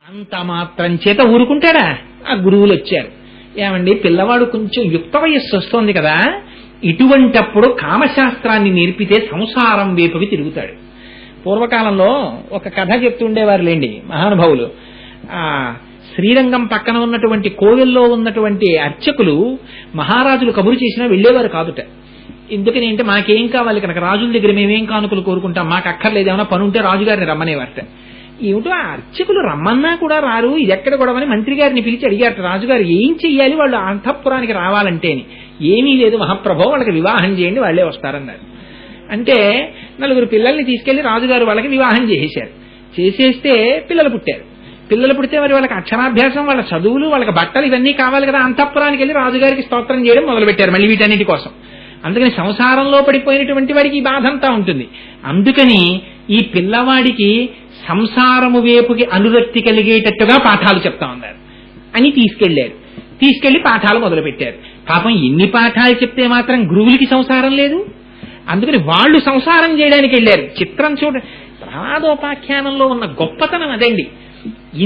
అంత మాత్రం చేత ఊరుకుంటాడా? ఆ గురువులు వచ్చారు. ఏమండి, పిల్లవాడు కొంచెం యుక్త వయస్సు వస్తోంది కదా, ఇటువంటప్పుడు కామశాస్త్రాన్ని నేర్పితే సంసారం వైపుకి తిరుగుతాడు. పూర్వకాలంలో ఒక కథ చెప్తుండేవారు లేండి మహానుభావులు. శ్రీరంగం పక్కన ఉన్నటువంటి కోవెల్లో ఉన్నటువంటి అర్చకులు మహారాజులు కబురు చేసినా వెళ్లేవారు కాదుట. ఎందుకని అంటే, మాకేం కావాలి కనుక రాజుల దగ్గర మేమేం కానుకలు కోరుకుంటాం, మాకు అక్కర్లేదు, ఏమైనా పని ఉంటే రాజుగారిని రమ్మనేవారట. ఏమిటో ఆ అర్చకులు రమ్మన్నా కూడా రారు, ఇది ఎక్కడ గొడవని మంత్రి గారిని పిలిచి అడిగారట. రాజుగారు ఏం చెయ్యాలి వాళ్ళు అంతఃపురానికి రావాలంటేని. ఏమీ లేదు మహాప్రభో, వాళ్ళకి వివాహం చేయండి, వాళ్లే వస్తారన్నారు. అంటే నలుగురు పిల్లల్ని తీసుకెళ్లి రాజుగారు వాళ్ళకి వివాహం చేసేశారు. చేసేస్తే పిల్లలు పుట్టారు. పిల్లలు పుడితే మరి వాళ్ళకి అక్షరాభ్యాసం, వాళ్ళ చదువులు, వాళ్ళకి బట్టలు ఇవన్నీ కావాలి కదా. అంతఃపురానికి వెళ్ళి రాజుగారికి స్తోత్రం చేయడం మొదలుపెట్టారు మళ్ళీ వీటన్నిటి కోసం. అందుకని సంసారంలో పడిపోయినటువంటి వాడికి ఈ బాధ అంతా ఉంటుంది. అందుకని ఈ పిల్లవాడికి సంసారము వైపుకి అనురక్తి కలిగేటట్టుగా పాఠాలు చెప్తా ఉన్నారు అని తీసుకెళ్లారు. తీసుకెళ్లి పాఠాలు మొదలుపెట్టారు. పాపం ఎన్ని పాఠాలు చెప్తే మాత్రం గురువులకి సంసారం లేదు. అందుకని వాళ్ళు సంసారం చేయడానికి వెళ్ళారు. చిత్రం చూడ, ప్రమాదోపాఖ్యానంలో ఉన్న గొప్పతనం అదండి.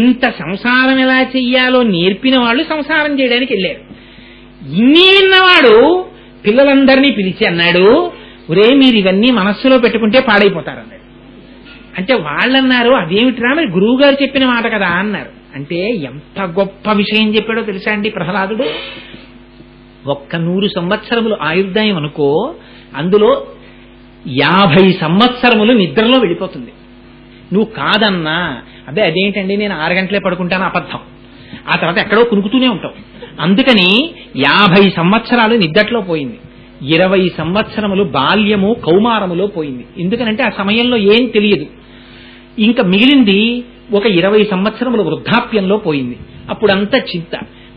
ఇంత సంసారం ఎలా చెయ్యాలో నేర్పిన వాళ్ళు సంసారం చేయడానికి వెళ్ళారు. ఇన్ని విన్నవాడు పిల్లలందరినీ పిలిచి అన్నాడు, ఒరే మీరు ఇవన్నీ మనస్సులో పెట్టుకుంటే పాడైపోతారన్నాడు. అంటే వాళ్ళన్నారు, అదేమిట్రా మరి గురువు గారు చెప్పిన మాట కదా అన్నారు. అంటే ఎంత గొప్ప విషయం చెప్పాడో తెలుసా అండి ప్రహ్లాదుడు. 100 సంవత్సరములు ఆయుర్దాయం అనుకో, అందులో 50 సంవత్సరములు నిద్రలో వెళ్ళిపోతుంది. నువ్వు కాదన్నా, అదే అదేంటండి నేను 6 గంటలే పడుకుంటాను, అబద్ధం. ఆ తర్వాత ఎక్కడో కునుకుతూనే ఉంటావు. అందుకని 50 సంవత్సరాలు నిద్దట్లో పోయింది. 20 సంవత్సరములు బాల్యము కౌమారములో పోయింది. ఎందుకనంటే ఆ సమయంలో ఏం తెలియదు. ఇంకా మిగిలింది ఒక 20 సంవత్సరములు వృద్ధాప్యంలో పోయింది. అప్పుడంతా చింత.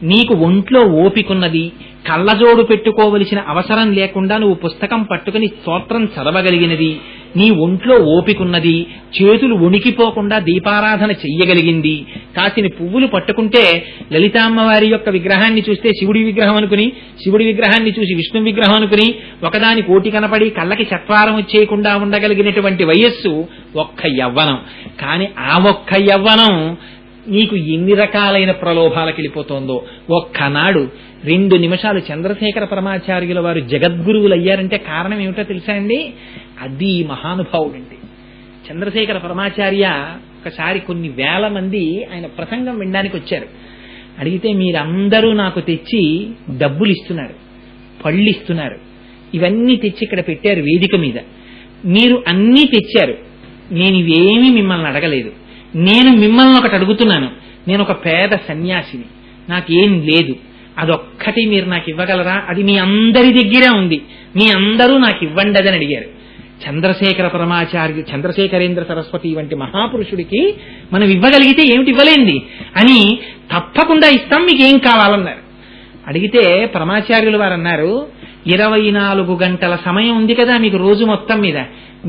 నీకు ఒంట్లో ఓపికన్నది, కళ్ళజోడు పెట్టుకోవలసిన అవసరం లేకుండా నువ్వు పుస్తకం పట్టుకుని స్తోత్రం చదవగలిగినది, నీ ఒంట్లో ఓపికన్నది, చేతులు వణికిపోకుండా దీపారాధన చెయ్యగలిగింది, కాసిని పువ్వులు పట్టుకుంటే లలితామ్మవారి యొక్క విగ్రహాన్ని చూస్తే శివుడి విగ్రహం అనుకుని, శివుడి విగ్రహాన్ని చూసి విష్ణు విగ్రహం అనుకుని, ఒకదాని కోటి కనపడి కళ్ళకి చత్వారం వచ్చేయకుండా ఉండగలిగినటువంటి వయస్సు ఒక్క యవ్వనం. కానీ ఆ ఒక్క యవ్వనం నీకు ఎన్ని రకాలైన ప్రలోభాలకు వెళ్ళిపోతుందో. ఒక్కనాడు 2 నిమిషాలు చంద్రశేఖర పరమాచార్యుల వారు జగద్గురువులు అయ్యారంటే కారణం ఏమిటో తెలుసా అండి? అది మహానుభావుడండి చంద్రశేఖర పరమాచార్య. ఒకసారి కొన్ని వేల మంది ఆయన ప్రసంగం వినడానికి వచ్చారు. అడిగితే మీరందరూ నాకు తెచ్చి డబ్బులు ఇస్తున్నారు, పళ్ళు ఇస్తున్నారు, ఇవన్నీ తెచ్చి ఇక్కడ పెట్టారు వేదిక మీద. మీరు అన్నీ తెచ్చారు, నేను ఇవేమీ మిమ్మల్ని అడగలేదు. నేను మిమ్మల్ని ఒకటి అడుగుతున్నాను. నేను ఒక పేద సన్యాసిని, నాకేం లేదు, అదొక్కటి మీరు నాకు ఇవ్వగలరా? అది మీ అందరి దగ్గర ఉంది, మీ అందరూ నాకు ఇవ్వండి అని అడిగారు. చంద్రశేఖర పరమాచార్య, చంద్రశేఖరేంద్ర సరస్వతి వంటి మహాపురుషుడికి మనం ఇవ్వగలిగితే ఏమిటి ఇవ్వలేంది అని, తప్పకుండా ఇస్తాం, మీకేం కావాలన్నారు. అడిగితే పరమాచార్యులు వారు అన్నారు, 24 గంటల సమయం ఉంది కదా మీకు రోజు మొత్తం మీద,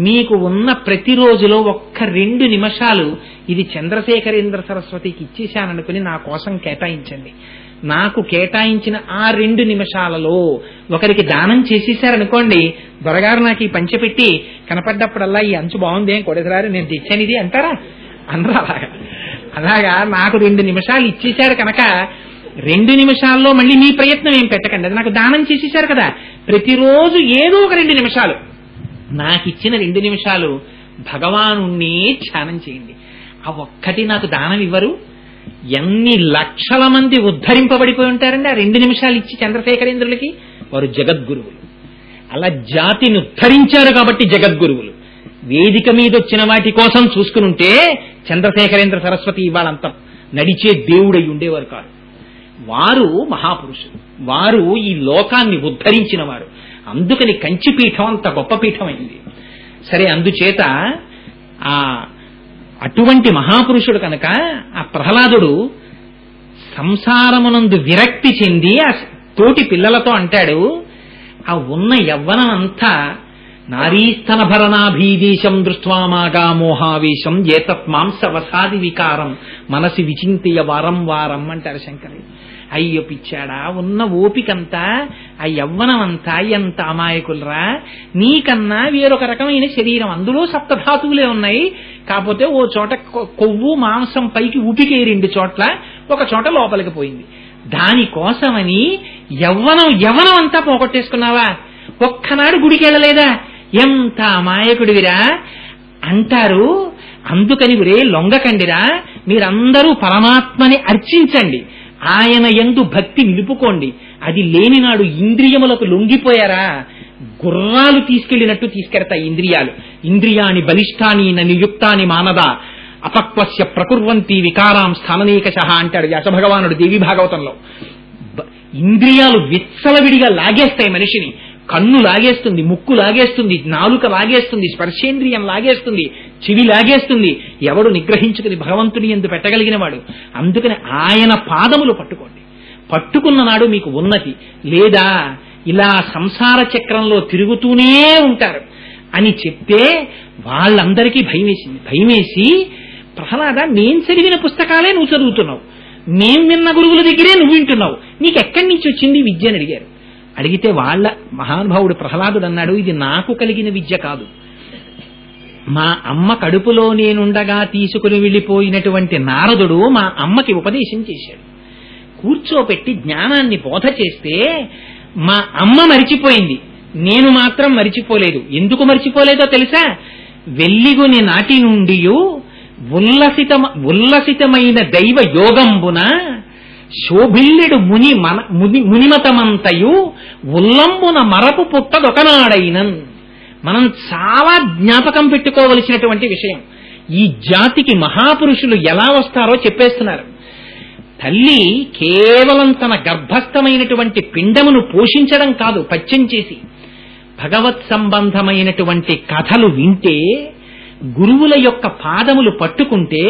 మీకు ఉన్న ప్రతిరోజులో ఒక్క 2 నిమిషాలు ఇది చంద్రశేఖరేంద్ర సరస్వతికి ఇచ్చేశాననుకుని నా కోసం కేటాయించండి. నాకు కేటాయించిన ఆ 2 నిమిషాలలో ఒకరికి దానం చేసేశారనుకోండి, దొరగారు నాకు ఈ పంచెపెట్టి కనపడ్డప్పుడల్లా ఈ అంచు బాగుంది ఏం కొడేసరారు నేను తెచ్చాను ఇది అంటారా? అనరా? అలాగా నాకు 2 నిమిషాలు ఇచ్చేశారు కనుక 2 నిమిషాల్లో మళ్ళీ మీ ప్రయత్నం ఏం పెట్టకండి, అది నాకు దానం చేసేశారు కదా. ప్రతిరోజు ఏదో ఒక 2 నిమిషాలు, నాకు ఇచ్చిన 2 నిమిషాలు భగవానుణ్ణి ధ్యానం చేయండి. ఆ ఒక్కటి నాకు దానం ఇవ్వరు? ఎన్ని లక్షల మంది ఉద్ధరింపబడిపోయి ఉంటారండి ఆ 2 నిమిషాలు ఇచ్చి చంద్రశేఖరేంద్రులకి. వారు జగద్గురువులు. అలా జాతిని ఉద్ధరించారు కాబట్టి జగద్గురువులు. వేదిక మీద వచ్చిన వాటి కోసం చూసుకుని ఉంటే చంద్రశేఖరేంద్ర సరస్వతి ఇవాళంత నడిచే దేవుడై ఉండేవారు కాదు. వారు మహాపురుషులు, వారు ఈ లోకాన్ని ఉద్ధరించిన వారు. అందుకని కంచిపీఠం అంత గొప్ప పీఠం అయింది. సరే, అందుచేత అటువంటి మహాపురుషుడు కనుక ఆ ప్రహ్లాదుడు సంసారమునందు విరక్తి చెంది ఆ తోటి పిల్లలతో అంటాడు, ఆ ఉన్న యవ్వనం అంతా నారీస్తన భరణాభీదేశం దృష్ట్వామాగా మోహావేశం ఏతత్ మాంసవసాది వికారం మనసి విచింతయ వారం వారం అంటారు శంకరుడు. అయ్యో పిచ్చాడా, ఉన్న ఓపికంతా ఆ యవ్వనమంతా ఎంత అమాయకులరా, నీకన్నా వేరొక రకమైన శరీరం, అందులో సప్తధాతువులే ఉన్నాయి. కాకపోతే ఓ చోట కొవ్వు మాంసం పైకి ఉపికే 2 చోట్ల, ఒక చోట లోపలికి పోయింది. దానికోసమని యవ్వనం అంతా పోగొట్టేసుకున్నావా? ఒక్కనాడు గుడికి వెళ్ళలేదా? ఎంత అమాయకుడివిరా అంటారు. అందుకని రే లొంగకండిరా, మీరందరూ పరమాత్మని అర్చించండి, ఆయన యందు భక్తి నిలుపుకోండి. అది లేనినాడు ఇంద్రియములకు లొంగిపోయారా, గుర్రాలు తీసుకెళ్లినట్టు తీసుకెడతాయి ఇంద్రియాలు. ఇంద్రియాని బలిష్టాని నియుక్తాని మానద అపక్వస్య ప్రకుర్వంతి వికారాం స్థాననేకశః అంటాడు వ్యాసభగవానుడు దేవి భాగవతంలో. ఇంద్రియాలు విచ్చలవిడిగా లాగేస్తాయి మనిషిని. కన్ను లాగేస్తుంది, ముక్కు లాగేస్తుంది, నాలుక లాగేస్తుంది, స్పర్శేంద్రియం లాగేస్తుంది, చెవి లాగేస్తుంది. ఎవడు నిగ్రహించుకుని భగవంతుని యందు పెట్టగలిగిన వాడు? అందుకని ఆయన పాదములు పట్టుకోండి. పట్టుకున్న నాడు మీకు ఉన్నతి. లేదా ఇలా సంసార చక్రంలో తిరుగుతూనే ఉంటారు అని చెప్తే వాళ్ళందరికీ భయమేసింది. భయమేసి, ప్రహ్లాద, నేను చదివిన పుస్తకాలే నువ్వు చదువుతున్నావు, నేను విన్న గురువుల దగ్గరే నువ్వు వింటున్నావు, నీకెక్కడి నుంచి వచ్చింది విద్య అని అడిగారు. అడిగితే వాళ్ళ మహానుభావుడు ప్రహ్లాదుడు అన్నాడు, ఇది నాకు కలిగిన విద్య కాదు, మా అమ్మ కడుపులో నేనుండగా తీసుకుని వెళ్ళిపోయినటువంటి నారదుడు మా అమ్మకి ఉపదేశం చేశాడు. కూర్చోపెట్టి జ్ఞానాన్ని బోధ చేస్తే మా అమ్మ మరిచిపోయింది, నేను మాత్రం మరిచిపోలేదు. ఎందుకు మరిచిపోలేదో తెలుసా? వెల్లిగుని నాటి నుండి ఉల్లసితమైన దైవ యోగంబున శోభిల్లెడు మునిమతమంతయు ఉల్లంబున మరపు పుట్టదొకనాడైనన్. మనం చాలా జ్ఞాపకం పెట్టుకోవలసినటువంటి విషయం. ఈ జాతికి మహాపురుషులు ఎలా వస్తారో చెప్పేస్తున్నారు. తల్లి కేవలం తన గర్భస్థమైనటువంటి పిండమును పోషించడం కాదు, పచ్చం చేసి భగవత్ సంబంధమైనటువంటి కథలు వింటే, గురువుల యొక్క పాదములు పట్టుకుంటే,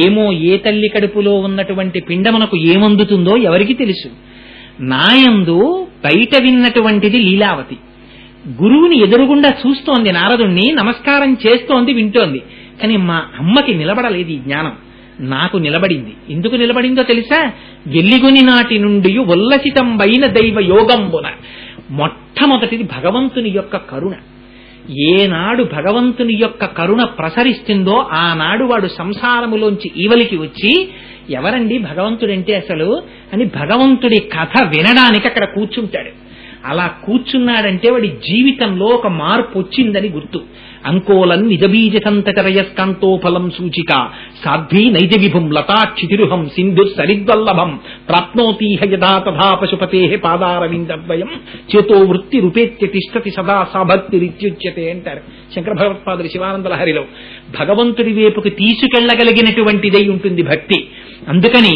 ఏమో ఏ తల్లి కడుపులో ఉన్నటువంటి పిండమునకు ఏమందుతుందో ఎవరికి తెలుసు. నాయందు బయట విన్నటువంటిది లీలావతి. గురువుని ఎదురుగుండా చూస్తోంది, నారదుణ్ణి నమస్కారం చేస్తోంది, వింటోంది. కానీ మా అమ్మకి నిలబడలేదు ఈ జ్ఞానం, నాకు నిలబడింది. ఎందుకు నిలబడిందో తెలుసా? వెల్లిగొని నాటి నుండి ఉల్లసితంబైన దైవ యోగంబున. మొట్టమొదటిది భగవంతుని యొక్క కరుణ. ఏనాడు భగవంతుని యొక్క కరుణ ప్రసరిస్తుందో ఆనాడు వాడు సంసారములోంచి ఈవలికి వచ్చి, ఎవరండి భగవంతుడంటే అసలు అని భగవంతుడి కథ వినడానికి అక్కడ కూర్చుంటాడు. అలా కూర్చున్నాడంటే వాడి జీవితంలో ఒక మార్పు వచ్చిందని గుర్తు. అంకోలన్ నిజబీజ సంతచరయస్కాంతో ఫలం సూచిక సాధ్వీ నైజ విభుం లతాక్షితిరుహం సింధు సరిద్వల్లభం ప్రాప్నోతీహ యథా తథా పశుపతే పాదారవిందద్వయం చేతో వృత్తి రూపేత్య తిష్టతి సదా సాభక్తిరిత్యుచ్యతే అంటారు శంకర భగవత్పాదులు శివానంద లహరిలో. భగవంతుడి వైపుకి తీసుకెళ్లగలిగినటువంటిదై ఉంటుంది భక్తి. అందుకని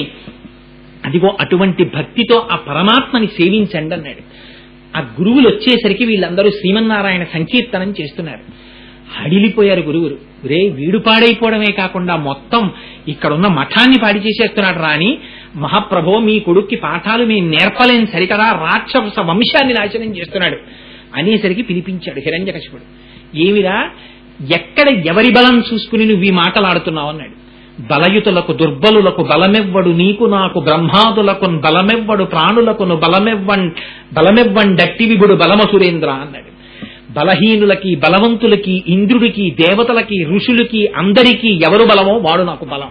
అదిగో అటువంటి భక్తితో ఆ పరమాత్మని సేవించండి అన్నాడు. ఆ గురువులు వచ్చేసరికి వీళ్ళందరూ శ్రీమన్నారాయణ సంకీర్తనం చేస్తున్నారు. హడిలిపోయారు గురువులు. రే, వీడు పాడైపోవడమే కాకుండా మొత్తం ఇక్కడున్న మఠాన్ని పాడి చేసేస్తున్నాడు రాని, మహాప్రభో మీ కొడుక్కి పాఠాలు మేము నేర్పలేం సరికదా, రాక్షస వంశాన్ని నాశనం చేస్తున్నాడు అనేసరికి పిలిపించాడు హిరణ్యకశిపుడు. ఏమిరా, ఎక్కడ ఎవరి బలం చూసుకుని నువ్వు ఈ మాటలాడుతున్నావు అన్నాడు. బలయుతులకు దుర్బలులకు బలమెవ్వడు నీకు నాకు బ్రహ్మాదులకు బలమెవ్వడు ప్రాణులకును బలమెవ్వండట్టి విభుడు బలమసురేంద్ర అన్నాడు. బలహీనులకి బలవంతులకి ఇంద్రుడికి దేవతలకి ఋషులకి అందరికీ ఎవరు బలమో వాడు నాకు బలం.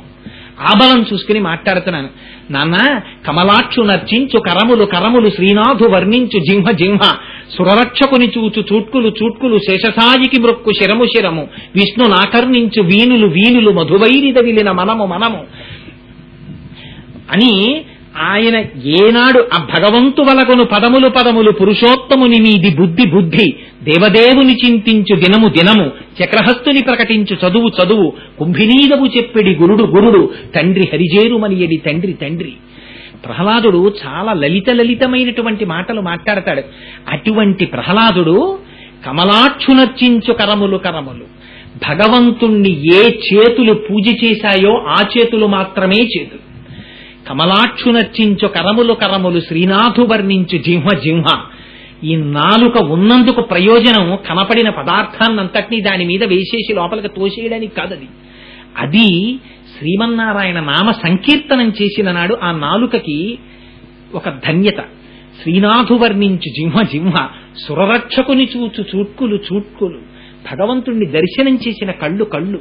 ఆ బలం చూసుకుని మాట్లాడుతున్నాను. నాన్న, కమలాక్షు నర్చించు కరములు కరములు శ్రీనాథు వర్ణించు జింహ జింహ సురరక్షకుని చూచు చూట్కులు చూట్కులు శేషసాయికి మృక్కు శిరము శిరము విష్ణు నాకర్ణించు వీనులు వీనులు మధువైరిద విలిన మనము మనము అని ఆయన ఏనాడు ఆ భగవంతు వలగును పదములు పదములు పురుషోత్తముని మీది బుద్ధి బుద్ధి దేవదేవుని చింతించు దినము దినము చక్రహస్తుని ప్రకటించు చదువు చదువు కుంభినీదవు చెప్పెడి గురుడు గురుడు తండ్రి హరిజేరుమనియడి తండ్రి తండ్రి. ప్రహ్లాదుడు చాలా లలితమైనటువంటి మాటలు మాట్లాడతాడు. అటువంటి ప్రహ్లాదుడు కమలాక్షునర్చించు కరములు కరములు, భగవంతుణ్ణి ఏ చేతులు పూజ చేశాయో ఆ చేతులు మాత్రమే చేతులు. కమలాక్షునర్చించు కరములు కరములు శ్రీనాథు వర్ణించు జింహ జింహ, ఈ నాలుక ఉన్నందుకు ప్రయోజనం కనపడిన పదార్థాన్నంతటినీ దాని మీద వేసేసి లోపలికి తోసేయడానికి కాదది. అది శ్రీమన్నారాయణ నామ సంకీర్తనం చేసిన నాడు ఆ నాలుకకి ఒక ధన్యత. శ్రీనాథు వర్ణించు జింహ జింహ సురరక్షకుని చూచు చూట్కులు చూట్కులు, భగవంతుణ్ణి దర్శనం చేసిన కళ్ళు కళ్ళు,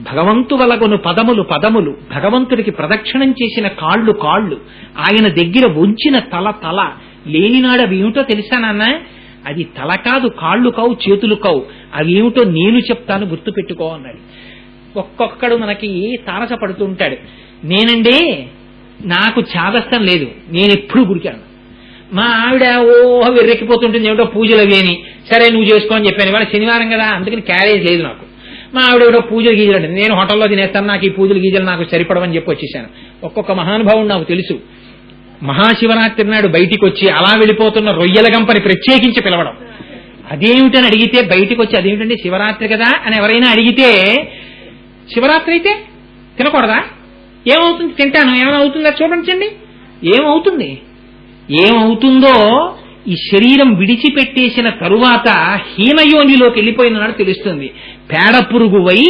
భగవంతు వలగొను పదములు పదములు, భగవంతుడికి ప్రదక్షిణం చేసిన కాళ్ళు కాళ్ళు, ఆయన దగ్గర వంచిన తల తల. లేనినాడు అవి ఏమిటో తెలుసా నాన్న? అది తల కాదు, కాళ్ళు కావు, చేతులు కావు, అవి ఏమిటో నేను చెప్తాను, గుర్తుపెట్టుకో అన్నాడు. ఒక్కొక్కడు మనకి తారసపడుతూ ఉంటాడు. నేనండి నాకు చాదస్తం లేదు, నేను ఎప్పుడు గుడికాను. మా ఆవిడ వెర్రెక్కిపోతుంటుంది, ఏమిటో పూజలు అవి అని. సరే నువ్వు చేసుకో అని చెప్పాను. ఇవాళ శనివారం కదా, అందుకని క్యారేజ్ లేదు నాకు. మా ఆవిడ ఏమిటో పూజలు గీజలు అంటే నేను హోటల్లో తినేస్తాను, నాకు ఈ పూజలు గీజలు నాకు సరిపడవని చెప్పి వచ్చేసాను. ఒక్కొక్క మహానుభావుడు నాకు తెలుసు. మహాశివరాత్రి నాడు బయటికి వచ్చి అలా వెళ్ళిపోతున్న రొయ్యల గంపని ప్రత్యేకించి పిలవడం. అదేమిటని అడిగితే బయటికి వచ్చి అదేమిటండి శివరాత్రి కదా అని ఎవరైనా అడిగితే, శివరాత్రి అయితే తినకూడదా? ఏమవుతుంది? తింటాను. ఏమైనా అవుతుందా చూడండి. ఏమవుతుంది? ఏమవుతుందో ఈ శరీరం విడిచిపెట్టేసిన తరువాత హీనయోనిలోకి వెళ్ళిపోయిన నాడు తెలుస్తుంది. పేడ పురుగువై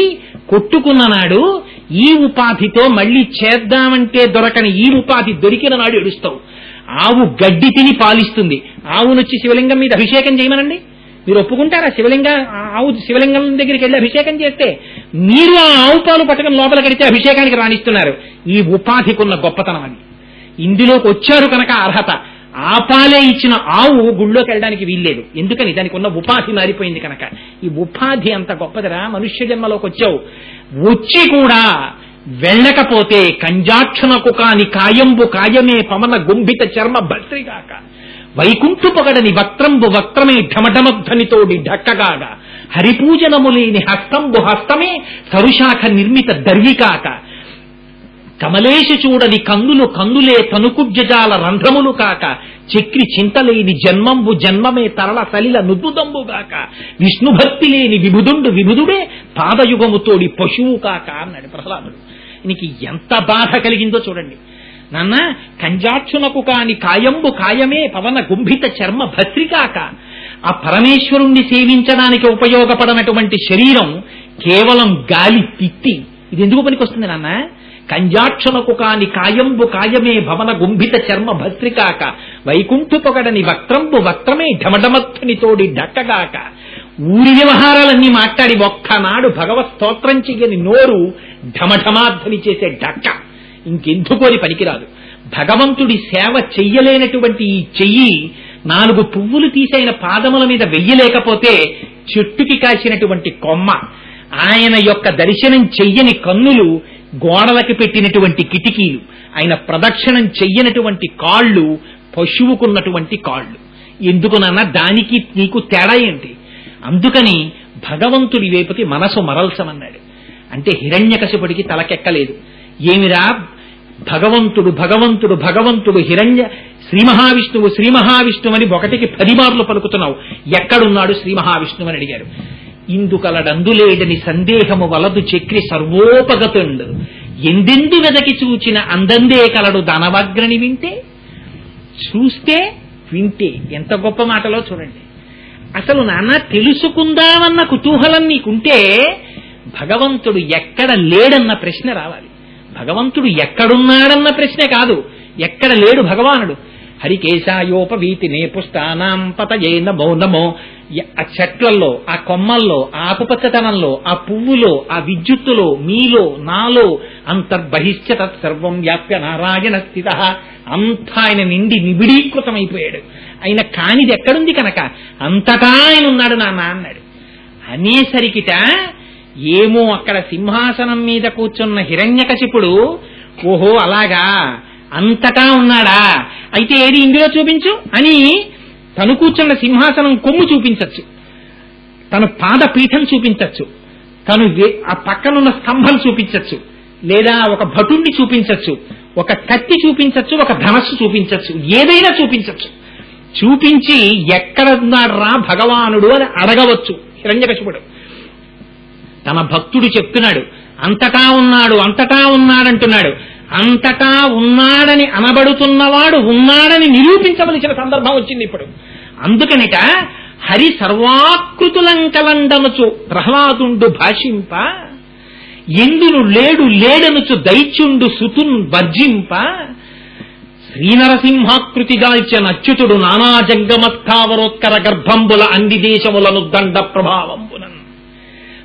కొట్టుకున్న నాడు ఈ ఉపాధితో మళ్లీ చేద్దామంటే దొరకని ఈ ఉపాధి దొరికిన నాడు ఏడుస్తావు. ఆవు గడ్డి తిని పాలిస్తుంది. ఆవునొచ్చి శివలింగం మీద అభిషేకం చేయమనండి, మీరు ఒప్పుకుంటారా? శివలింగం దగ్గరికి వెళ్ళి అభిషేకం చేస్తే మీరు ఆ ఆవు పాలు పట్టకం లోపల కడితే అభిషేకానికి రాణిస్తున్నారు. ఈ ఉపాధికున్న గొప్పతనం అని. ఇందులోకి వచ్చారు కనుక అర్హత. ఆ పాలే ఇచ్చిన ఆవు గుళ్ళోకి వెళ్ళడానికి వీల్లేదు. ఎందుకని? దానికి ఉన్న ఉపాధి మారిపోయింది కనుక. ఈ ఉపాధి అంత గొప్పదిరా. మనుష్య జన్మలోకి వచ్చావు, వచ్చి కూడా వెళ్ళకపోతే కంజాక్షణకు కాని కాయంబు కాయమే పవన గుంభిత చర్మ భద్రిగాక, వైకుంఠు పొగడని వక్త్రంబు వక్త్రమే ఢమఢమధ్వనితోడి ఢక్కగాగా, హరిపూజనము లేని హస్తంబు హస్తమే సరుశాఖ నిర్మిత దర్వికాక, కమలేశు చూడని కందులు కందులే తనుకుబ్జజాల రంధ్రములు కాక, చక్రి చింతలేని జన్మంబు జన్మమే తరళ సలిల నుద్దుదంబుగాక, విష్ణుభక్తి లేని విభుదుండు విభుదుడే పాదయుగముతోడి పశువు కాక అన్నాడు ప్రహ్లాదుడు. నీకు ఎంత బాధ కలిగిందో చూడండి నాన్న. కంజాక్షునకు కాని కాయంబు కాయమే పవన గుంభిత చర్మ భస్రికాక. ఆ పరమేశ్వరుణ్ణి సేవించడానికి ఉపయోగపడనటువంటి శరీరం కేవలం గాలి తిత్తి. ఇది ఎందుకు పనికొస్తుంది నాన్న? కంజాక్షణకు కాని కాయంబు కాయమే భవన గుంభిత చర్మ భస్రికాక, వైకుంఠు పొగడని వక్త్రంబు వక్త్రమే ఢమఢమత్తునితోడి ఢక్కగాక. ఊరి వ్యవహారాలన్నీ మాట్లాడి ఒక్కనాడు భగవత్ స్తోత్రం చెయ్యని నోరు ఢమఢమాధ్వని చేసే ఢక్క ఇంకెందుకోని పనికిరాదు. భగవంతుడి సేవ చెయ్యలేనటువంటి ఈ చెయ్యి 4 పువ్వులు తీసైన పాదముల మీద వెయ్యలేకపోతే చెట్టుకి కాసినటువంటి కొమ్మ, ఆయన యొక్క దర్శనం చెయ్యని కన్నులు గోడలకి పెట్టినటువంటి కిటికీలు, ఆయన ప్రదక్షిణం చెయ్యనటువంటి కాళ్ళు పశువుకున్నటువంటి కాళ్ళు. ఎందుకునన్నా దానికి నీకు తేడా ఏంటి? అందుకని భగవంతుడి వైపుకి మనసు మరల్సమన్నాడు. అంటే హిరణ్యకశిపుడికి తలకెక్కలేదు. ఏమిరా భగవంతుడు భగవంతుడు భగవంతుడు శ్రీ మహావిష్ణువు అని ఒకటికి 10 మార్లు పలుకుతున్నావు, ఎక్కడున్నాడు శ్రీ మహావిష్ణువు అని అడిగారు. ఇందుకలడందులేడని సందేహము వలదు చక్రి సర్వోపగతుండు, ఎందెందు వెదకి చూచిన అందందే కలడు దానవాగ్రని వింటే. చూస్తే వింటే ఎంత గొప్ప మాటలో చూడండి. అసలు నాన్న తెలుసుకుందామన్న కుతూహలం నీకుంటే భగవంతుడు ఎక్కడ లేడన్న ప్రశ్న రావాలి. భగవంతుడు ఎక్కడున్నాడన్న ప్రశ్నే కాదు, ఎక్కడ లేడు భగవానుడు. హరికేశాయోపవీతినే పుష్టానాం పతయే నమో నమో. ఆ చెట్లల్లో, ఆ కొమ్మల్లో, ఆ ఆకుపచ్చతనంలో, ఆ పువ్వులో, ఆ విద్యుత్తులో, మీలో నాలో అంతర్బహిష్ట తత్సర్వం వ్యాప్య నారాయణ స్థిత. అంతా ఆయన నిండి నిబిడీకృతమైపోయాడు. ఆయన కానిది ఎక్కడుంది కనుక అంతటా ఆయన ఉన్నాడు నాన్న అన్నాడు. అనేసరికిట ఏమో అక్కడ సింహాసనం మీద కూర్చున్న హిరణ్యకశిపుడు, ఓహో అలాగా అంతటా ఉన్నాడా, అయితే ఏది ఇందులో చూపించు అని తను కూర్చున్న సింహాసనం కొమ్ము చూపించచ్చు, తను పాదపీఠం చూపించచ్చు, తను ఆ పక్కనున్న స్తంభం చూపించచ్చు, లేదా ఒక భటుణ్ణి చూపించచ్చు, ఒక కత్తి చూపించచ్చు, ఒక ధనస్సు చూపించచ్చు, ఏదైనా చూపించచ్చు. చూపించి ఎక్కడున్నాడు రా భగవానుడు అని అడగవచ్చు హిరణ్యకశిపుడు. తన భక్తుడు చెప్తున్నాడు అంతటా ఉన్నాడు అంతటా ఉన్నాడంటున్నాడు. అంతటా ఉన్నాడని అనబడుతున్నవాడు ఉన్నాడని నిరూపించవలసిన సందర్భం వచ్చింది ఇప్పుడు. అందుకనిట హరి సర్వాకృతులంకలండనుచు ప్రహ్లాదుండు భాషింప, ఎందును లేడు లేడనుచు దైత్యుండు సుతున్ వర్జింప, శ్రీనరసింహాకృతి దాల్చిన అచ్యుతుడు నానా జంగమస్థావరోత్కర గర్భంబుల అన్ని దేశములను దండ ప్రభావంబునన్.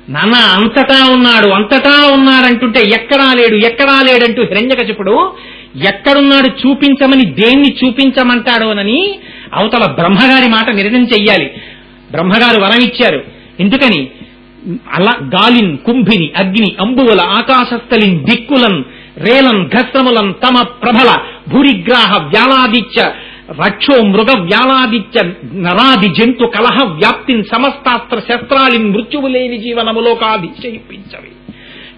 నానా అంతటా ఉన్నాడంటుంటే ఎక్కడా లేడంటూ హిరణ్యకశిపుడు ఎక్కడున్నాడు చూపించమని దేన్ని చూపించమంటాడోనని అవతల బ్రహ్మగారి మాట నిర్ణయం చెయ్యాలి. బ్రహ్మగారు వరం ఇచ్చారు. ఎందుకని? అలా గాలిన్ కుంభిని అగ్ని అంబువల ఆకాశస్థలిన్ దిక్కులన్ రేలన్ ఘస్రములన్ తమ ప్రభల భూరిగ్రాహ వ్యాలాదిత్య రక్షో మృగ వ్యాలాదిత్య నరాది జంతు కలహ వ్యాప్తిన్ సమస్తాస్త్ర శస్త్రాలిన్ మృత్యువులేని జీవనములోకాదిశయిపించవి.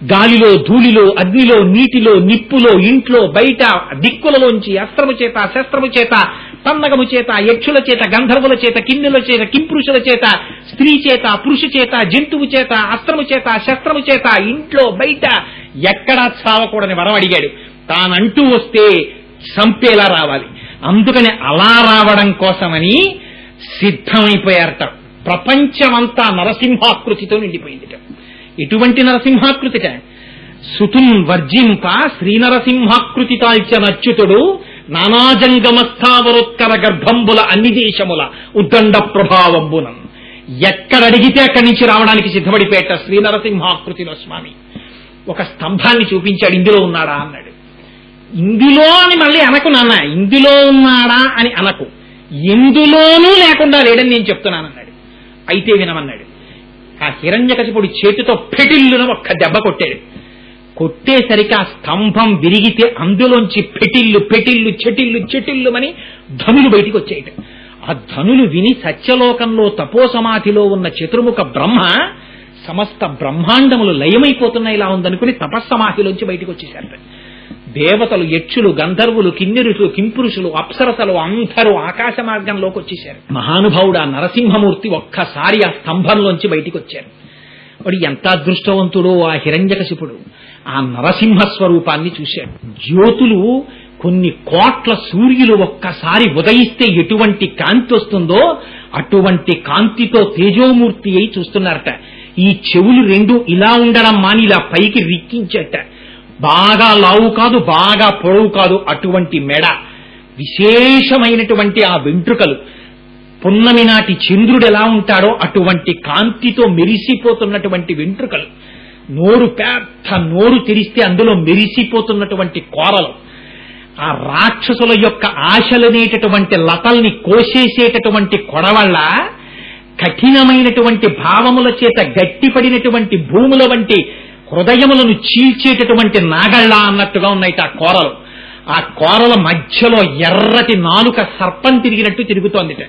గాలిలో ధూళిలో అగ్నిలో నీటిలో నిప్పులో ఇంట్లో బయట దిక్కులలోంచి అస్త్రము చేత శస్త్రము చేత పన్నగము చేత యక్షుల చేత గంధర్వుల చేత కిన్నెల చేత కింపురుషుల చేత స్త్రీ చేత పురుష చేత జంతువు చేత అస్త్రము చేత శస్త్రము చేత ఇంట్లో బయట ఎక్కడా చావకూడని వరం అడిగాడు. తానంటూ వస్తే సంపేలా రావాలి. అందుకని అలా రావడం కోసమని సిద్ధమైపోయారట. ప్రపంచమంతా నరసింహాకృతితో నిండిపోయిందిట. ఎటువంటి నరసింహాకృతిట? సుతున్ వర్జింప శ్రీనరసింహాకృతి తాల్చిన అచ్యుతుడు నానాజంగమస్థావరోత్కర గర్భంబుల అన్ని దేశముల ఉద్దండ ప్రభావంబునం. ఎక్కడడిగితే అక్కడి నుంచి రావడానికి సిద్ధపడిపోయేట శ్రీనరసింహాకృతిలో స్వామి. ఒక స్తంభాన్ని చూపించాడు. ఇందులో ఉన్నాడా అన్నాడు. ఇందులో అని మళ్ళీ అనకు నాన్న, ఇందులో ఉన్నాడా అని అనకు, ఎందులోనూ లేకుండా లేడని నేను చెప్తున్నానన్నాడు. అయితే వినమన్నాడు. ఆ హిరణ్యకశిపుడు చేతితో పెటిల్లున ఒక్క దెబ్బ కొట్టాడు. కొట్టేసరికి ఆ స్తంభం విరిగితే అందులోంచి పెటిల్లు పెటిల్లు చెటిల్లు చెటిల్లుమని ధనులు బయటికి వచ్చేయట. ఆ ధనులు విని సత్యలోకంలో తపోసమాధిలో ఉన్న చతుర్ముఖ బ్రహ్మ సమస్త బ్రహ్మాండములు లయమైపోతున్నాయి ఇలా ఉందనుకుని తపస్సమాధిలోంచి బయటికి వచ్చేశారట. దేవతలు యక్షులు గంధర్వులు కిన్నెరులు కింపురుషులు అప్సరసలు అందరూ ఆకాశ మార్గంలోకి వచ్చేశారు. మహానుభావుడు ఆ నరసింహమూర్తి ఒక్కసారి ఆ స్తంభంలోంచి బయటికి వచ్చారు. వాడు ఎంత అదృష్టవంతుడో ఆ హిరణ్యకశిపుడు. ఆ నరసింహ స్వరూపాన్ని చూశాడు. జ్యోతులు కొన్ని కోట్ల సూర్యులు ఒక్కసారి ఉదయిస్తే ఎటువంటి కాంతి వస్తుందో అటువంటి కాంతితో తేజోమూర్తి అయి చూస్తున్నారట. ఈ చెవులు రెండు ఇలా ఉండడం మాని ఇలా పైకి రిక్కించట. బాగా లావు కాదు బాగా పొడవు కాదు అటువంటి మెడ, విశేషమైనటువంటి ఆ వెంట్రుకలు, పున్నమి నాటి చంద్రుడు ఎలా ఉంటాడో అటువంటి కాంతితో మెరిసిపోతున్నటువంటి వెంట్రుకలు, నోరు పెద్ద నోరు తెరిస్తే అందులో మెరిసిపోతున్నటువంటి కోరలు, ఆ రాక్షసుల యొక్క ఆశలనేటటువంటి లతల్ని కోసేసేటటువంటి కొడవళ్ళ, కఠినమైనటువంటి భావముల చేత గట్టిపడినటువంటి భూముల వంటి హృదయములను చీల్చేటటువంటి నాగళ్ళ అన్నట్టుగా ఉన్నాయిట ఆ కోరలు. ఆ కోరల మధ్యలో ఎర్రటి నాలుక సర్పం తిరిగినట్టు తిరుగుతోందిట.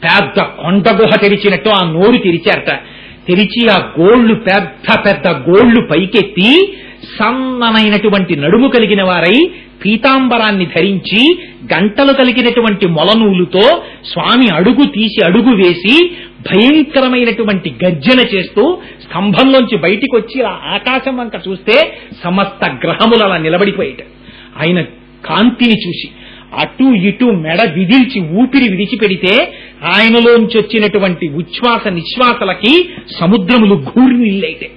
పెద్ద కొండ గుహ తెరిచినట్టు ఆ నోరు తెరిచారట. తెరిచి ఆ గోళ్లు పెద్ద పెద్ద గోళ్లు పైకెత్తి సన్నమైనటువంటి నడుము కలిగిన వారై పీతాంబరాన్ని ధరించి గంటలు కలిగినటువంటి మొలనూలుతో స్వామి అడుగు తీసి అడుగు వేసి భయంకరమైనటువంటి గర్జన చేస్తూ స్తంభంలోంచి బయటికి వచ్చి ఆ ఆకాశం వంక చూస్తే సమస్త గ్రహములు అలా నిలబడిపోయేట. ఆయన కాంతిని చూసి అటు ఇటు మెడ విదిల్చి ఊపిరి విడిచిపెడితే ఆయనలోంచి వచ్చినటువంటి ఉచ్ఛ్వాస నిశ్వాసలకి సముద్రములు ఘూర్నిల్లైతే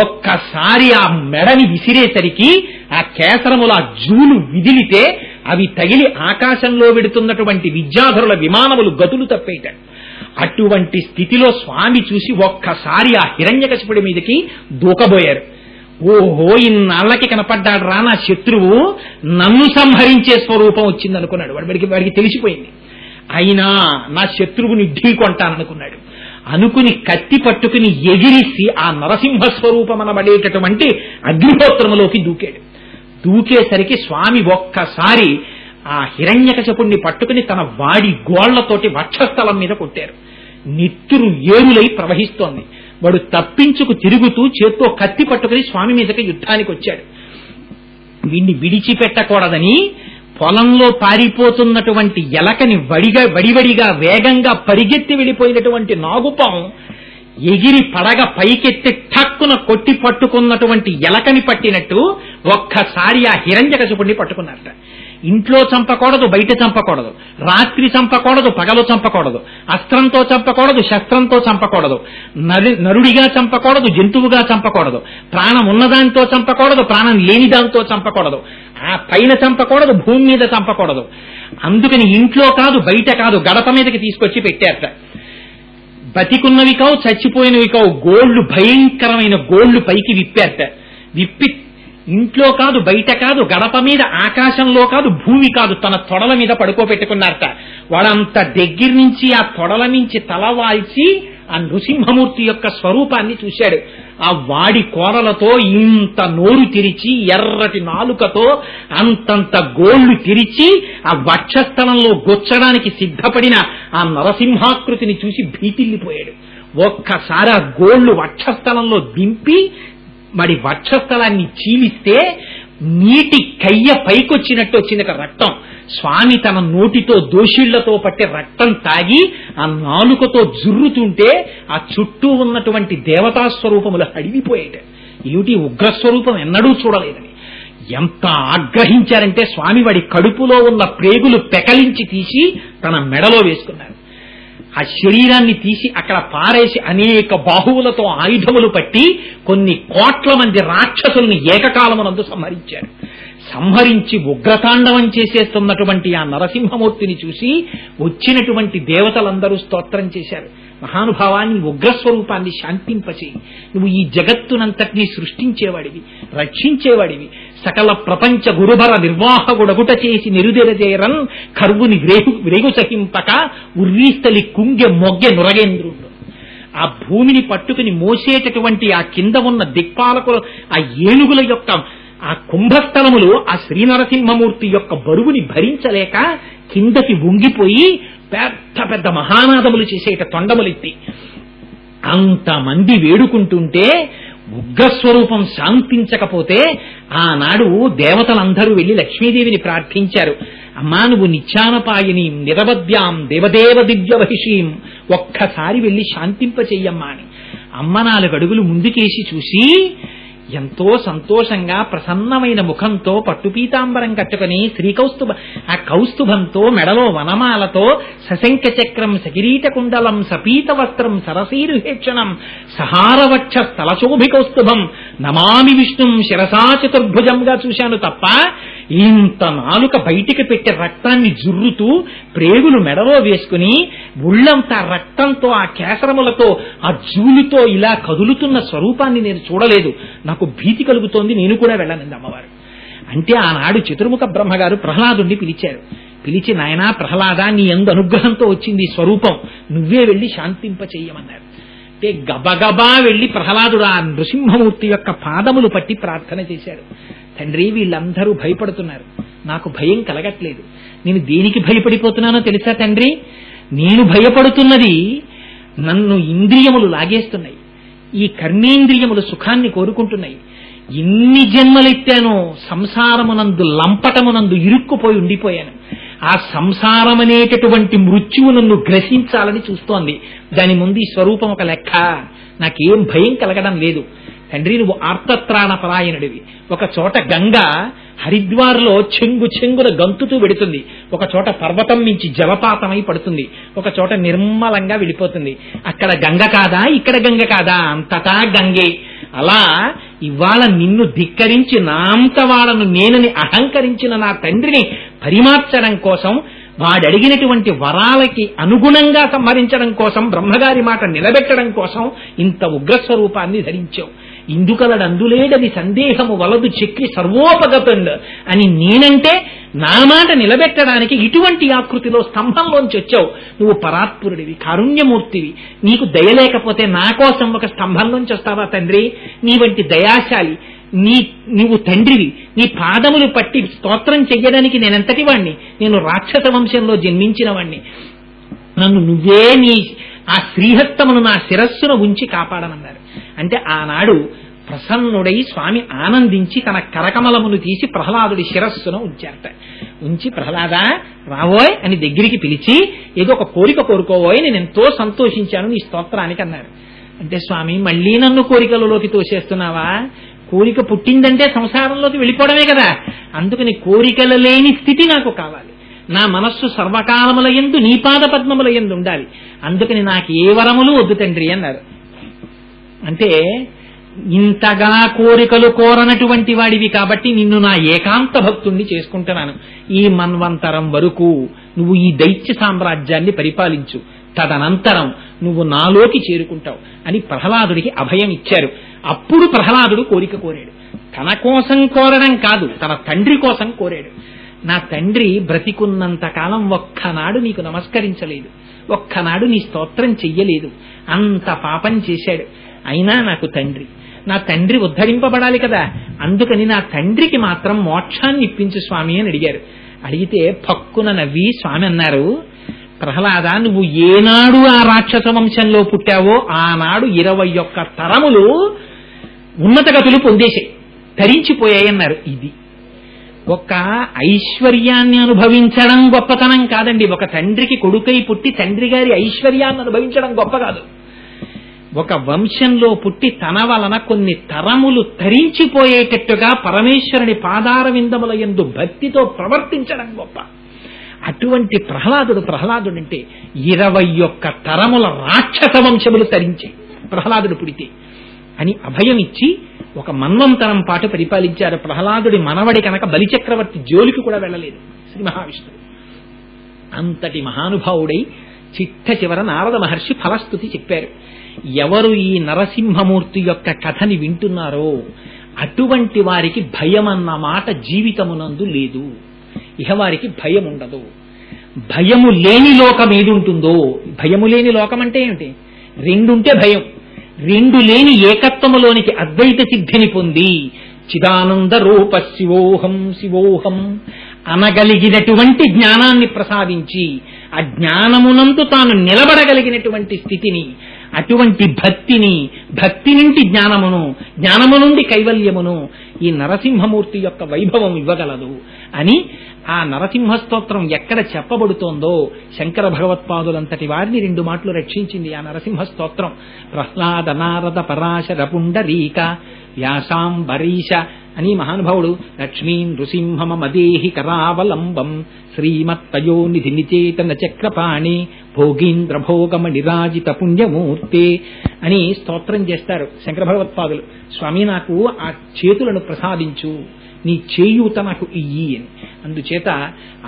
ఒక్కసారి ఆ మెడని విసిరేసరికి ఆ కేసరముల జూలు విదిలితే అవి తగిలి ఆకాశంలో వెడుతున్నటువంటి విద్యాధరుల విమానములు గతులు తప్పేట. అటువంటి స్థితిలో స్వామి చూసి ఒక్కసారి ఆ హిరణ్యకశిపుడి మీదకి దూకబోయారు. ఓహో, ఇన్నాళ్లకి కనపడ్డాడు రా నా శత్రువు, నన్ను సంహరించే స్వరూపం వచ్చిందనుకున్నాడు. వాడికి తెలిసిపోయింది. అయినా నా శత్రువుని ఢీకొంటాననుకున్నాడు. అనుకుని కత్తి పట్టుకుని ఎగిరిసి ఆ నరసింహస్వరూపం అనబడేటటువంటి అగ్నిహోత్రములోకి దూకాడు. దూకేసరికి స్వామి ఒక్కసారి ఆ హిరణ్యకశపుణ్ణి పట్టుకుని తన వాడి గోళ్లతోటి వక్షస్థలం మీద కొట్టారు. నిత్తురు ఏరులై ప్రవహిస్తోంది. వాడు తప్పించుకు తిరుగుతూ చేత్తో కత్తి పట్టుకుని స్వామి మీదకి యుద్ధానికి వచ్చాడు. వీడిని విడిచిపెట్టకూడదని పొలంలో పారిపోతున్నటువంటి ఎలకని వడివడిగా వేగంగా పరిగెత్తి వెళ్ళిపోయినటువంటి నాగుపాం ఎగిరి పడగ పైకెత్తి ఠక్కున కొట్టి పట్టుకున్నటువంటి ఎలకని పట్టినట్టు ఒక్కసారి ఆ హిరణ్యకశిపుణ్ణి పట్టుకున్నారట. ఇంట్లో చంపకూడదు, బయట చంపకూడదు, రాత్రి చంపకూడదు, పగలు చంపకూడదు, అస్త్రంతో చంపకూడదు, శస్త్రంతో చంపకూడదు, నరుడిగా చంపకూడదు, జంతువుగా చంపకూడదు, ప్రాణం ఉన్నదాంతో చంపకూడదు, ప్రాణం లేని దాంతో చంపకూడదు, ఆ పైన చంపకూడదు, భూమి మీద చంపకూడదు. అందుకని ఇంట్లో కాదు, బయట కాదు, గడప మీదకి తీసుకొచ్చి పెట్టారట. బతికున్నవి కావు, చచ్చిపోయినవి కావు, గోళ్లు, భయంకరమైన గోళ్లు పైకి విప్పారట. విప్పి ఇంట్లో కాదు, బయట కాదు, గడప మీద, ఆకాశంలో కాదు, భూమి కాదు, తన తొడల మీద పడుకోబెట్టుకున్నారట. వాడంత దగ్గర నుంచి ఆ తొడల నుంచి తల వాల్చి ఆ నృసింహమూర్తి యొక్క స్వరూపాన్ని చూశాడు. ఆ వాడి కోరలతో ఇంత నోరు తెరిచి, ఎర్రటి నాలుకతో అంతంత గోళ్లు తెరిచి ఆ వక్షస్థలంలో గొచ్చడానికి సిద్ధపడిన ఆ నరసింహాకృతిని చూసి భీతిల్లిపోయాడు. ఒక్కసారి ఆ గోళ్లు వక్షస్థలంలో దింపి మరి వక్షస్థలాన్ని చీలిస్తే నీటి కయ్య పైకొచ్చినట్టు వచ్చిందట రక్తం. స్వామి తన నోటితో దోషిళ్లతో పట్టే రక్తం తాగి ఆ నాలుకతో జుర్రుతుంటే ఆ చుట్టూ ఉన్నటువంటి దేవతాస్వరూపములు అడిగిపోయేట. ఏమిటి ఉగ్రస్వరూపం ఎన్నడూ చూడలేదని ఎంత ఆగ్రహించారంటే స్వామి వాడి కడుపులో ఉన్న ప్రేగులు పెకలించి తీసి తన మెడలో వేసుకున్నారు. ఆ శరీరాన్ని తీసి అక్కడ పారేసి అనేక బాహువులతో ఆయుధములు పట్టి కొన్ని కోట్ల మంది రాక్షసుల్ని ఏకకాలమునందు సంహరించారు. సంహరించి ఉగ్రతాండవం చేసేస్తున్నటువంటి ఆ నరసింహమూర్తిని చూసి వచ్చినటువంటి దేవతలందరూ స్తోత్రం చేశారు. మహానుభావాన్ని ఉగ్రస్వరూపాన్ని శాంతింపచేయి. నువ్వు ఈ జగత్తునంతటినీ సృష్టించేవాడివి, రక్షించేవాడివి, సకల ప్రపంచ గురుభర నిర్వాహకుడగుట చేసి నిరుదెరజేరన్ కర్వుని వ్రేగు సహింపక ఉర్రీస్తలి కుంగె మొగ్గె నురగేంద్రుడు. ఆ భూమిని పట్టుకుని మోసేటటువంటి ఆ కింద ఉన్న దిక్పాలకులు ఆ ఏనుగుల యొక్క ఆ కుంభస్థలములు ఆ శ్రీనరసింహమూర్తి యొక్క బరువుని భరించలేక కిందకి వంగిపోయి పెద్ద పెద్ద మహానాదములు చేసేట తొండములెత్తి అంతమంది వేడుకుంటుంటే ఉగ్రస్వరూపం శాంతించకపోతే ఆనాడు దేవతలందరూ వెళ్లి లక్ష్మీదేవిని ప్రార్థించారు. అమ్మా, నువ్వు నిత్యానపాయిని నిరవద్యాం దేవదేవ దివ్య వహిషీం, ఒక్కసారి వెళ్లి శాంతింపచెయ్యమ్మా అని. అమ్మ 4 అడుగులు ముందుకేసి చూసి ఎంతో సంతోషంగా ప్రసన్నమైన ముఖంతో పట్టుపీతాంబరం కట్టుకుని శ్రీకౌస్తుభ ఆ కౌస్తుభంతో మెడలో వనమాలతో సశంఖ చక్రం సకిరీట కుండలం సపీత వస్త్రం సరసీరుహేక్షణం సహారవక్ష స్థలశోభి కౌస్తుభం నమామి విష్ణుం శిరసా చతుర్భుజంగా చూశాను తప్ప ఇంత నాలుక బయటికి పెట్టి రక్తాన్ని జుర్రుతూ ప్రేగులు మెడలో వేసుకుని ఉళ్ళంతా రక్తంతో ఆ కేసరములతో ఆ జూలుతో ఇలా కదులుతున్న స్వరూపాన్ని నేను చూడలేదు. నాకు భీతి కలుగుతోంది, నేను కూడా వెళ్ళనంది అమ్మవారు. అంటే ఆనాడు చతుర్ముఖ బ్రహ్మగారు ప్రహ్లాదుణ్ణి పిలిచారు. పిలిచి, నాయనా ప్రహ్లాద, నీ యందు అనుగ్రహంతో వచ్చింది స్వరూపం, నువ్వే వెళ్లి శాంతింప చెయ్యమన్నారు. అంటే గబగబా వెళ్లి ప్రహ్లాదుడు ఆ నృసింహమూర్తి యొక్క పాదములు పట్టి ప్రార్థన చేశాడు. తండ్రి, వీళ్ళందరూ భయపడుతున్నారు, నాకు భయం కలగట్లేదు. నేను దేనికి భయపడిపోతున్నానో తెలుసా తండ్రి? నేను భయపడుతున్నది నన్ను ఇంద్రియములు లాగేస్తున్నాయి, ఈ కర్మేంద్రియములు సుఖాన్ని కోరుకుంటున్నాయి. ఎన్ని జన్మలెత్తానో సంసారమునందు లంపటమునందు ఇరుక్కుపోయి ఉండిపోయాను. ఆ సంసారమనేటటువంటి మృత్యువు నన్ను గ్రసించాలని చూస్తోంది. దాని ముందు ఈ స్వరూపం ఒక లెక్క. నాకేం భయం కలగడం లేదు. తండ్రి, నువ్వు ఆర్తత్రాణ పరాయణుడివి. ఒక చోట గంగ హరిద్వార్లో చెంగున గంతుతూ వెడుతుంది, ఒక చోట పర్వతం మించి జలపాతమై పడుతుంది, ఒక చోట నిర్మలంగా వెళ్ళిపోతుంది. అక్కడ గంగ కాదా, ఇక్కడ గంగ కాదా, అంతటా గంగే. అలా ఇవాళ నిన్ను ధిక్కరించి నాంత వాళ్ళను నేనని అహంకరించిన నా తండ్రిని పరిమార్చడం కోసం, వాడడిగినటువంటి వరాలకి అనుగుణంగా సంహరించడం కోసం, బ్రహ్మగారి మాట నిలబెట్టడం కోసం ఇంత ఉగ్రస్వరూపాన్ని ధరించావు. ఇందుకలడందులేడని సందేహము వలదు చక్రి సర్వోపగతండ్ అని నేనంటే నా మాట నిలబెట్టడానికి ఇటువంటి ఆకృతిలో స్తంభంలోంచి వచ్చావు. నువ్వు పరాత్పురుడివి, కారుణ్యమూర్తివి. నీకు దయ లేకపోతే నా కోసం ఒక స్తంభంలోంచి వస్తావా తండ్రి? నీ వంటి దయాశాలి, నువ్వు తండ్రివి. నీ పాదములు పట్టి స్తోత్రం చెయ్యడానికి నేనెంతటి వాణ్ణి? నేను రాక్షస వంశంలో జన్మించిన వాణ్ణి. నన్ను నువ్వే నీ ఆ శ్రీహస్తమును నా శిరస్సును ఉంచి కాపాడమన్నారు. అంటే ఆనాడు ప్రసన్నుడై స్వామి ఆనందించి తన కరకమలమును తీసి ప్రహ్లాదుడి శిరస్సును ఉంచారట. ఉంచి, ప్రహ్లాద రావోయ్ అని దగ్గరికి పిలిచి, ఏదో ఒక కోరిక కోరుకోవోయ్, నేను ఎంతో సంతోషించాను నీ స్తోత్రానికి అన్నారు. అంటే స్వామి మళ్ళీ నన్ను కోరికలలోకి తోసేస్తున్నావా? కోరిక పుట్టిందంటే సంసారంలోకి వెళ్ళిపోవడమే కదా. అందుకని కోరికలు లేని స్థితి నాకు కావాలి. నా మనస్సు సర్వకాలముల యందు నీ పాద పద్మముల యందు ఉండాలి. అందుకని నాకు ఏ వరములు వద్దు తండ్రి అన్నారు. అంటే ఇంతగా కోరికలు కోరనటువంటి వాడివి కాబట్టి నిన్ను నా ఏకాంత భక్తుణ్ణి చేసుకుంటున్నాను. ఈ మన్వంతరం వరకు నువ్వు ఈ దైత్య సామ్రాజ్యాన్ని పరిపాలించు, తదనంతరం నువ్వు నాలోకి చేరుకుంటావు అని ప్రహ్లాదుడికి అభయం ఇచ్చారు. అప్పుడు ప్రహ్లాదుడు కోరిక కోరాడు. తన కోసం కోరడం కాదు, తన తండ్రి కోసం కోరాడు. నా తండ్రి బ్రతికున్నంత కాలం ఒక్కనాడు నీకు నమస్కరించలేదు, ఒక్కనాడు నీ స్తోత్రం చెయ్యలేదు, అంత పాపం చేశాడు. అయినా నాకు తండ్రి, నా తండ్రి ఉద్ధరింపబడాలి కదా. అందుకని నా తండ్రికి మాత్రం మోక్షాన్ని ఇప్పించు స్వామి అని అడిగారు. అడిగితే పక్కున నవ్వి స్వామి అన్నారు, ప్రహ్లాద నువ్వు ఏనాడు ఆ రాక్షస వంశంలో పుట్టావో ఆనాడు 21 తరములు ఉన్నత గతులు పొందేశాయి, తరించిపోయాయన్నారు. ఇది ఒక ఐశ్వర్యాన్ని అనుభవించడం గొప్పతనం కాదండి. ఒక తండ్రికి కొడుకై పుట్టి తండ్రి గారి ఐశ్వర్యాన్ని అనుభవించడం గొప్ప కాదు. ఒక వంశంలో పుట్టి తన వలన కొన్ని తరములు తరించిపోయేటట్టుగా పరమేశ్వరుని పాదార విందముల యందు భక్తితో ప్రవర్తించడం గొప్ప. అటువంటి ప్రహ్లాదుడంటే 21 తరముల రాక్షస వంశములు తరించి ప్రహ్లాదుడు పుడితే అని అభయం ఇచ్చి ఒక మన్వంతరం పాటు పరిపాలించారు. ప్రహ్లాదుడి మనవడి కనుక బలిచక్రవర్తి జోలికి కూడా వెళ్ళలేదు శ్రీ మహావిష్ణువు. అంతటి మహానుభావుడై చిట్ట చివర నారద మహర్షి ఫలస్తుతి చెప్పారు. ఎవరు ఈ నరసింహమూర్తి యొక్క కథని వింటున్నారో అటువంటి వారికి భయం అన్న మాట జీవితమునందు లేదు. ఇహ వారికి భయం ఉండదు. భయము లేని లోకం ఏదుంటుందో, భయము లేని లోకం అంటే ఏమిటి? రెండుంటే భయం, రెండు లేని ఏకత్వములోనికి అద్వైత సిద్ధిని పొంది చిదానంద రూప శివోహం శివోహం అనగలిగినటువంటి జ్ఞానాన్ని ప్రసాదించి ఆ జ్ఞానమునందు తాను నిలబడగలిగినటువంటి స్థితిని, అటువంటి భక్తి నుండి జ్ఞానమును, జ్ఞానము నుండి కైవల్యమును ఈ నరసింహమూర్తి యొక్క వైభవం ఇవ్వగలదు అని ఆ నరసింహ స్తోత్రం ఎక్కడ చెప్పబడుతోందో శంకర భగవత్పాదులంతటి వారిని 2 మాటలు రక్షించింది ఆ నరసింహ స్తోత్రం. ప్రహ్లాద నారద పరాశర పుండరీక వ్యాసాంబరీష అని మహానుభావుడు లక్ష్మీ నృసింహమదేహి కరావలంబం శ్రీమత్తయో నిధి నిచేతన చక్రపాణి భోగీంద్ర భోగమ నిరాజిత పుణ్యమూర్తే అని స్తోత్రం చేస్తారు శంకర భగవత్పాదులు. స్వామి నాకు ఆ చేతులను ప్రసాదించు, నీ చేయూత నాకు ఇయ్యి అని. అందుచేత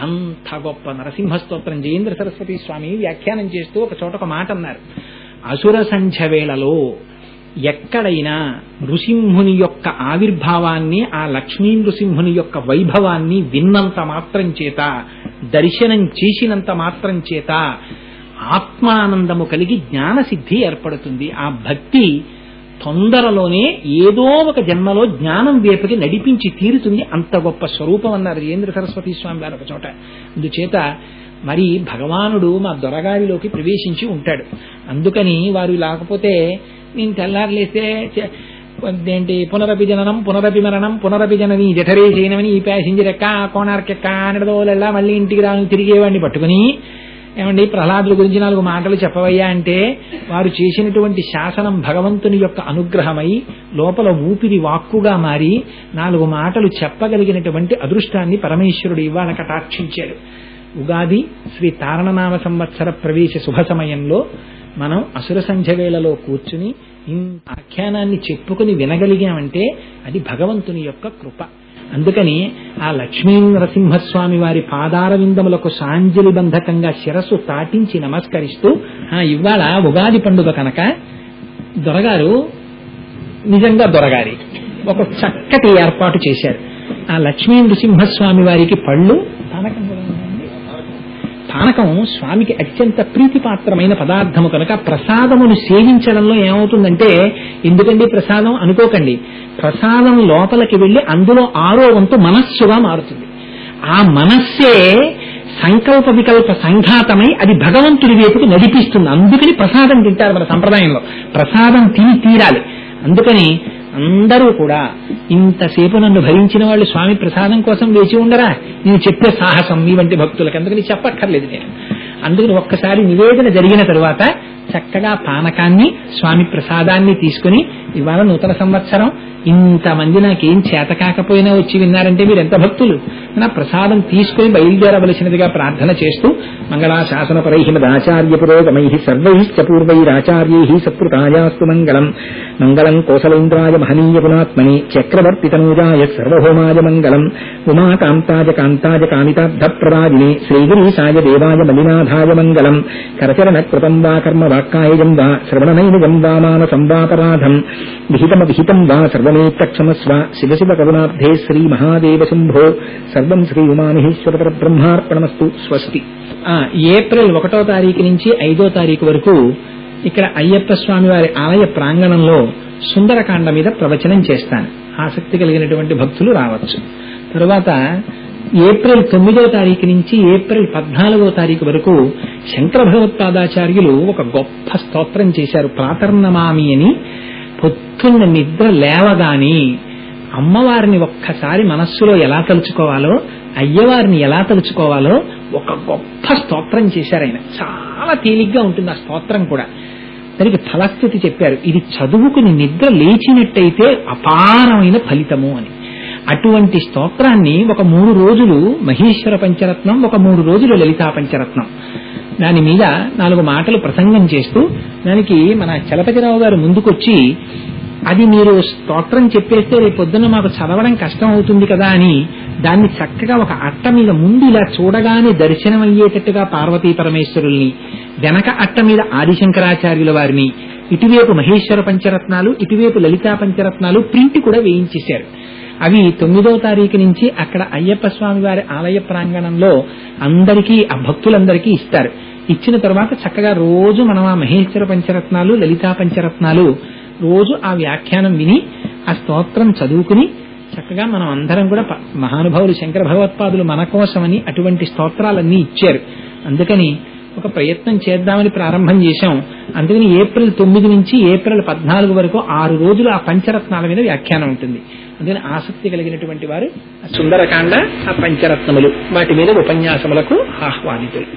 అంత గొప్ప నరసింహ స్తోత్రం జయేంద్ర సరస్వతి స్వామి వ్యాఖ్యానం చేస్తూ ఒక చోట ఒక మాట అన్నారు. అసుర సంధ్య వేళలో ఎక్కడైనా నృసింహుని యొక్క ఆవిర్భావాన్ని, ఆ లక్ష్మీ నృసింహుని యొక్క వైభవాన్ని విన్నంత మాత్రం చేత, దర్శనం చేసినంత మాత్రం చేత ఆత్మానందము కలిగి జ్ఞానసిద్ధి ఏర్పడుతుంది. ఆ భక్తి తొందరలోనే ఏదో ఒక జన్మలో జ్ఞానం వైపుకి నడిపించి తీరుతుంది. అంత గొప్ప స్వరూపం అన్నారు జయేంద్ర సరస్వతి స్వామి వారు ఒక చోట. అందుచేత మరి భగవానుడు మా దొరగారిలోకి ప్రవేశించి ఉంటాడు. అందుకని వారు లేకపోతే నేను తెల్లారులేస్తే ఏంటి పునరపి జననం పునరపి మరణం పునరపి జనని జఠరే చేయనమని ఈ ప్యాసింజర్ ఎక్క కోణార్క్ ఎక్క అనడదోలెల్లా మళ్ళీ ఇంటికి రాను తిరిగేవాడిని పట్టుకుని ఏమండి ప్రహ్లాదుల గురించి 4 మాటలు చెప్పవయ్యా అంటే వారు చేసినటువంటి శాసనం భగవంతుని యొక్క అనుగ్రహమై లోపల ఊపిరి వాక్కుగా మారి 4 మాటలు చెప్పగలిగినటువంటి అదృష్టాన్ని పరమేశ్వరుడు ఇవాళ కటాక్షించాడు. ఉగాది శ్రీ తారణనామ సంవత్సర ప్రవేశ శుభ సమయంలో మనం అసుర సంధ్య వేళలో కూర్చుని ఇంత ఆఖ్యానాన్ని చెప్పుకుని వినగలిగామంటే అది భగవంతుని యొక్క కృప. అందుకని ఆ లక్ష్మీ నరసింహస్వామి వారి పాదార విందములకు సాంజలి బంధకంగా శిరస్సు తాటించి నమస్కరిస్తూ ఇవాళ ఉగాది పండుగ కనుక దొరగారు నిజంగా దొరగారి ఒక చక్కటి ఏర్పాటు చేశారు. ఆ లక్ష్మీ నృసింహస్వామి వారికి పళ్ళు పానకం స్వామికి అత్యంత ప్రీతిపాత్రమైన పదార్థము కనుక ప్రసాదమును సేవించడంలో ఏమవుతుందంటే, ఎందుకండి ప్రసాదం అనుకోకండి, ప్రసాదం లోపలికి వెళ్లి అందులో 6వ వంతు మనస్సుగా మారుతుంది. ఆ మనస్సే సంకల్ప వికల్ప సంఘాతమై అది భగవంతుడి వైపుకు నడిపిస్తుంది. అందుకని ప్రసాదం తింటారు మన సంప్రదాయంలో. ప్రసాదం తిని తీరాలి. అందుకని అందరూ కూడా ఇంతసేపు నన్ను భరించిన వాళ్ళు స్వామి ప్రసాదం కోసం వేచి ఉండరా? నేను చెప్పే సాహసం మీ వంటి భక్తులకు అందుకని చెప్పక్కర్లేదు నేను. అందుకని ఒక్కసారి నివేదన జరిగిన తరువాత చక్కగా పానకాన్ని స్వామి ప్రసాదాన్ని తీసుకుని ఇవాళ నూతన సంవత్సరం ఇంతమంది నాకేం చేత కాకపోయినా వచ్చి విన్నారంటే మీరు ఎంత భక్తులు, నా ప్రసాదం తీసుకుని బయలుదేరవలసినదిగా ప్రార్థన చేస్తూ మంగళాశాసనపరై మదాచార్య పురోగమై సర్వైశ్చ పూర్వైరాచార్యై సత్కృతాయాస్తు మంగళం. మంగళం కోసలేంద్రాయ మహనీయ గుణాత్మని చక్రవర్తి తనూజాయ సర్వభౌమాయ మంగళం. ఉమాకాంతాయ కాంతాయ కామితార్థప్రదాయినే శ్రీగిరీశాయ దేవాయ మలినాథాయ మంగళం. కరచరణ కృతం వా కర్మ వాక్కాయజం వా శ్రవణనైనిజం వా మానసం వాపరాధం విహితమవిహితం వా సర్వమేత్తక్షమస్వ. శివ శివ కరుణాబ్ధే శ్రీ మహాదేవ శంభో. సర్వం శ్రీ ఉమామహేశ్వర పరబ్రహ్మార్పణమస్తు. స్వస్తి. ఏప్రిల్ 1వ తారీఖు నుంచి 5వ తారీఖు వరకు ఇక్కడ అయ్యప్ప స్వామి వారి ఆలయ ప్రాంగణంలో సుందరకాండ మీద ప్రవచనం చేస్తాను. ఆసక్తి కలిగినటువంటి భక్తులు రావచ్చు. తరువాత ఏప్రిల్ 9వ తారీఖు నుంచి ఏప్రిల్ 14వ తారీఖు వరకు శంకర భగవత్పాదాచార్యులు ఒక గొప్ప స్తోత్రం చేశారు. ప్రాతర్నమామి అని. పొద్దున్న నిద్ర లేవగాని అమ్మవారిని ఒక్కసారి మనస్సులో ఎలా తలుచుకోవాలో, అయ్యవారిని ఎలా తలుచుకోవాలో ఒక గొప్ప స్తోత్రం చేశారు ఆయన. చాలా తేలిగ్గా ఉంటుంది ఆ స్తోత్రం కూడా. దానికి ఫలస్థితి చెప్పారు. ఇది చదువుకుని నిద్ర లేచినట్టయితే అపారమైన ఫలితము అని. అటువంటి స్తోత్రాన్ని ఒక 3 రోజులు మహేశ్వర పంచరత్నం, ఒక 3 రోజులు లలితా పంచరత్నం, దాని మీద 4 మాటలు ప్రసంగం చేస్తూ దానికి మన చలపతిరావు గారు ముందుకొచ్చి అది మీరు స్తోత్రం చెప్పేస్తే రేపు పొద్దున్న మాకు చదవడం కష్టం అవుతుంది కదా అని దాన్ని చక్కగా ఒక అట్ట మీద ముందు ఇలా చూడగానే దర్శనం అయ్యేటట్టుగా పార్వతీ పరమేశ్వరుల్ని, వెనక అట్ట మీద ఆదిశంకరాచార్యుల వారిని, ఇటువైపు మహేశ్వర పంచరత్నాలు, ఇటువైపు లలితా పంచరత్నాలు ప్రింట్ కూడా వేయించేశారు. అవి 9వ తారీఖు నుంచి అక్కడ అయ్యప్ప స్వామి వారి ఆలయ ప్రాంగణంలో అందరికీ, ఆ భక్తులందరికీ ఇస్తారు. ఇచ్చిన తర్వాత చక్కగా రోజు మనం ఆ మహేశ్వర పంచరత్నాలు, లలితా పంచరత్నాలు రోజు ఆ వ్యాఖ్యానం విని ఆ స్తోత్రం చదువుకుని చక్కగా మనం అందరం కూడా మహానుభావులు శంకర భగవత్పాదులు మన కోసమని అటువంటి స్తోత్రాలన్నీ ఇచ్చారు. అందుకని ఒక ప్రయత్నం చేద్దామని ప్రారంభం చేశాం. అందుకని ఏప్రిల్ 9 నుంచి ఏప్రిల్ 14 వరకు 6 రోజులు ఆ పంచరత్నాల మీద వ్యాఖ్యానం ఉంటుంది. అందుకని ఆసక్తి కలిగినటువంటి వారు సుందరకాండ, ఆ పంచరత్నములు వాటి మీద ఉపన్యాసములకు ఆహ్వానితులు.